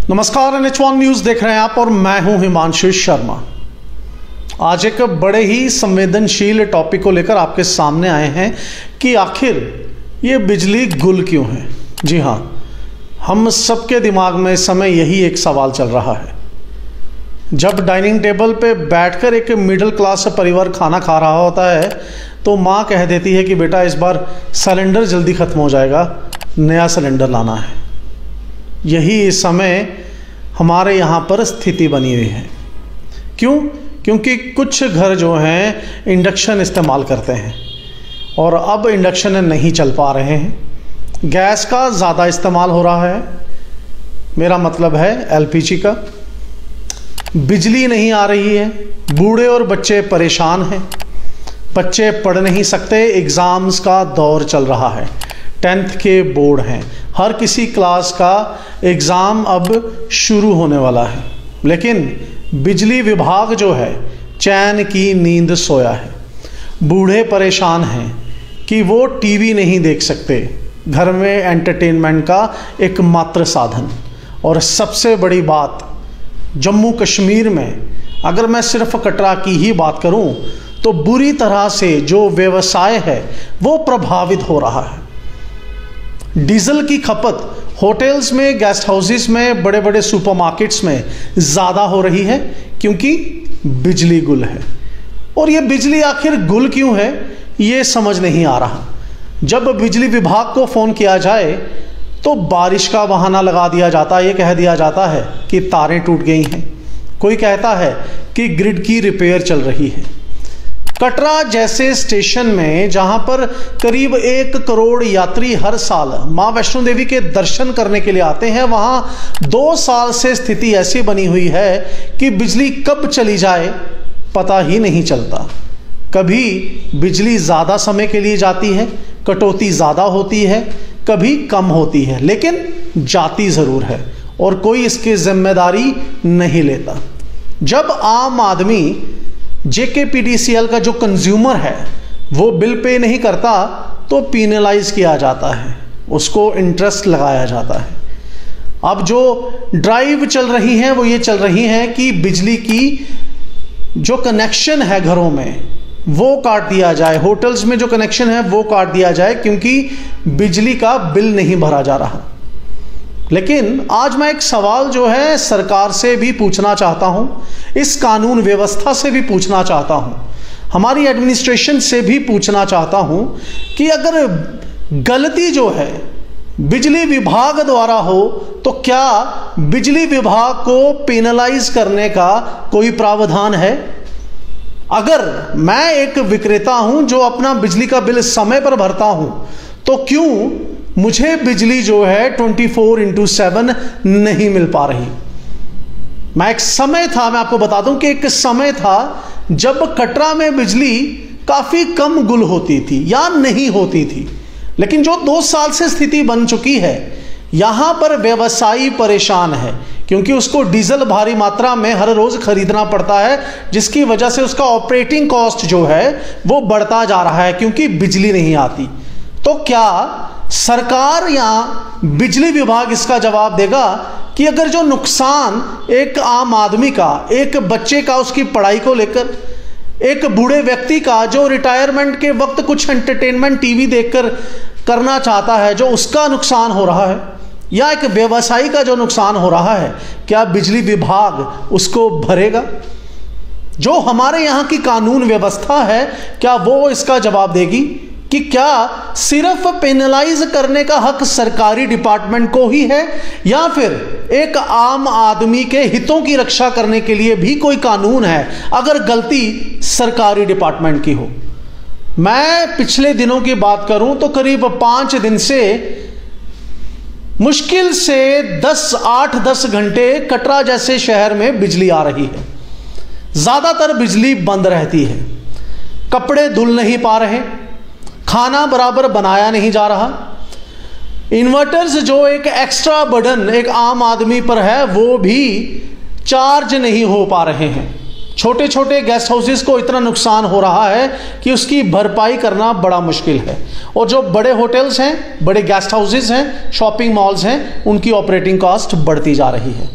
नमस्कार, NH1 news देख रहे हैं आप और मैं हूं हिमांशु शर्मा। आज एक बड़े ही संवेदनशील टॉपिक को लेकर आपके सामने आए हैं कि आखिर ये बिजली गुल क्यों है। जी हां, हम सबके दिमाग में इस समय यही एक सवाल चल रहा है। जब डाइनिंग टेबल पे बैठकर एक मिडिल क्लास परिवार खाना खा रहा होता है तो माँ कह देती है कि बेटा इस बार सिलेंडर जल्दी ख़त्म हो जाएगा, नया सिलेंडर लाना है। यही इस समय हमारे यहाँ पर स्थिति बनी हुई है। क्यों? क्योंकि कुछ घर जो हैं इंडक्शन इस्तेमाल करते हैं और अब इंडक्शन नहीं चल पा रहे हैं। गैस का ज़्यादा इस्तेमाल हो रहा है, मेरा मतलब है LPG का। बिजली नहीं आ रही है, बूढ़े और बच्चे परेशान हैं। बच्चे पढ़ नहीं सकते, एग्ज़ाम्स का दौर चल रहा है, 10th के बोर्ड हैं, हर किसी क्लास का एग्ज़ाम अब शुरू होने वाला है। लेकिन बिजली विभाग जो है चैन की नींद सोया है। बूढ़े परेशान हैं कि वो टीवी नहीं देख सकते, घर में एंटरटेनमेंट का एकमात्र साधन। और सबसे बड़ी बात, जम्मू कश्मीर में अगर मैं सिर्फ कटरा की ही बात करूं तो बुरी तरह से जो व्यवसाय है वो प्रभावित हो रहा है। डीजल की खपत होटल्स में, गेस्ट हाउसेस में, बड़े बड़े सुपरमार्केट्स में ज़्यादा हो रही है क्योंकि बिजली गुल है। और ये बिजली आखिर गुल क्यों है ये समझ नहीं आ रहा। जब बिजली विभाग को फ़ोन किया जाए तो बारिश का बहाना लगा दिया जाता है। ये कह दिया जाता है कि तारें टूट गई हैं, कोई कहता है कि ग्रिड की रिपेयर चल रही है। कटरा जैसे स्टेशन में जहां पर करीब 1 करोड़ यात्री हर साल मां वैष्णो देवी के दर्शन करने के लिए आते हैं, वहां 2 साल से स्थिति ऐसी बनी हुई है कि बिजली कब चली जाए पता ही नहीं चलता। कभी बिजली ज़्यादा समय के लिए जाती है, कटौती ज़्यादा होती है, कभी कम होती है, लेकिन जाती ज़रूर है और कोई इसकी जिम्मेदारी नहीं लेता। जब आम आदमी JKPDCL का जो कंज्यूमर है वो बिल पे नहीं करता तो पीनलाइज किया जाता है, उसको इंटरेस्ट लगाया जाता है। अब जो ड्राइव चल रही हैं वो ये चल रही हैं कि बिजली की जो कनेक्शन है घरों में वो काट दिया जाए, होटल्स में जो कनेक्शन है वो काट दिया जाए क्योंकि बिजली का बिल नहीं भरा जा रहा। लेकिन आज मैं एक सवाल जो है सरकार से भी पूछना चाहता हूं, इस कानून व्यवस्था से भी पूछना चाहता हूं, हमारी एडमिनिस्ट्रेशन से भी पूछना चाहता हूं कि अगर गलती जो है बिजली विभाग द्वारा हो तो क्या बिजली विभाग को पेनलाइज करने का कोई प्रावधान है? अगर मैं एक विक्रेता हूं जो अपना बिजली का बिल समय पर भरता हूं तो क्यों मुझे बिजली जो है 24/7 नहीं मिल पा रही? मैं एक समय था, मैं आपको बता दूं कि एक समय था जब कटरा में बिजली काफी कम गुल होती थी या नहीं होती थी। लेकिन जो 2 साल से स्थिति बन चुकी है, यहां पर व्यवसायी परेशान है क्योंकि उसको डीजल भारी मात्रा में हर रोज खरीदना पड़ता है, जिसकी वजह से उसका ऑपरेटिंग कॉस्ट जो है वो बढ़ता जा रहा है क्योंकि बिजली नहीं आती। तो क्या सरकार या बिजली विभाग इसका जवाब देगा कि अगर जो नुकसान एक आम आदमी का, एक बच्चे का उसकी पढ़ाई को लेकर, एक बूढ़े व्यक्ति का जो रिटायरमेंट के वक्त कुछ एंटरटेनमेंट टीवी देखकर करना चाहता है, जो उसका नुकसान हो रहा है, या एक व्यवसायी का जो नुकसान हो रहा है, क्या बिजली विभाग उसको भरेगा? जो हमारे यहाँ की कानून व्यवस्था है क्या वो इसका जवाब देगी कि क्या सिर्फ पेनलाइज करने का हक सरकारी डिपार्टमेंट को ही है या फिर एक आम आदमी के हितों की रक्षा करने के लिए भी कोई कानून है अगर गलती सरकारी डिपार्टमेंट की हो? मैं पिछले दिनों की बात करूं तो करीब 5 दिन से मुश्किल से 8-10 घंटे कटरा जैसे शहर में बिजली आ रही है। ज्यादातर बिजली बंद रहती है, कपड़े धुल नहीं पा रहे, खाना बराबर बनाया नहीं जा रहा। इन्वर्टर्स जो एक एक्स्ट्रा बर्डन एक आम आदमी पर है वो भी चार्ज नहीं हो पा रहे हैं। छोटे छोटे गेस्ट हाउसेस को इतना नुकसान हो रहा है कि उसकी भरपाई करना बड़ा मुश्किल है। और जो बड़े होटल्स हैं, बड़े गेस्ट हाउसेस हैं, शॉपिंग मॉल्स हैं, उनकी ऑपरेटिंग कॉस्ट बढ़ती जा रही है।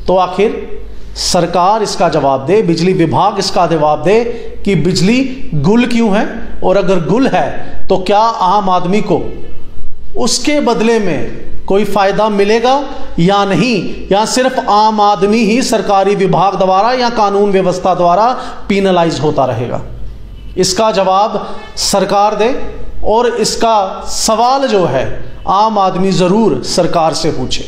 तो आखिर सरकार इसका जवाब दे, बिजली विभाग इसका जवाब दे कि बिजली गुल क्यों है, और अगर गुल है तो क्या आम आदमी को उसके बदले में कोई फायदा मिलेगा या नहीं, या सिर्फ आम आदमी ही सरकारी विभाग द्वारा या कानून व्यवस्था द्वारा पीनलाइज होता रहेगा। इसका जवाब सरकार दे, और इसका सवाल जो है आम आदमी जरूर सरकार से पूछे।